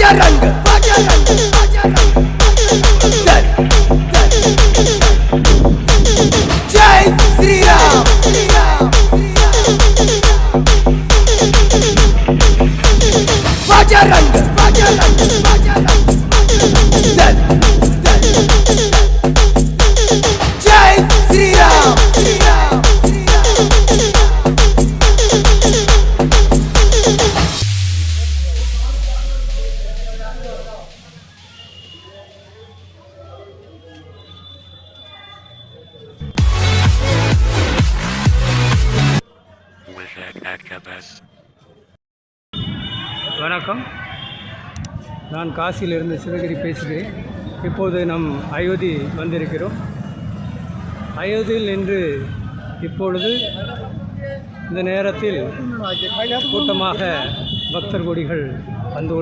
बजरंग जय श्री राम बजरंग जय श्री राम வணக்கம். நான் காசியிலிருந்து சிவகிரி பேசுகிறேன். இப்போது நம் அயோத்தி வந்திருக்கிறோம். அயோத்தியில் நின்று இப்பொழுது இந்த நேரத்தில் கூட்டமாக பக்தர் கொடிகள் வந்து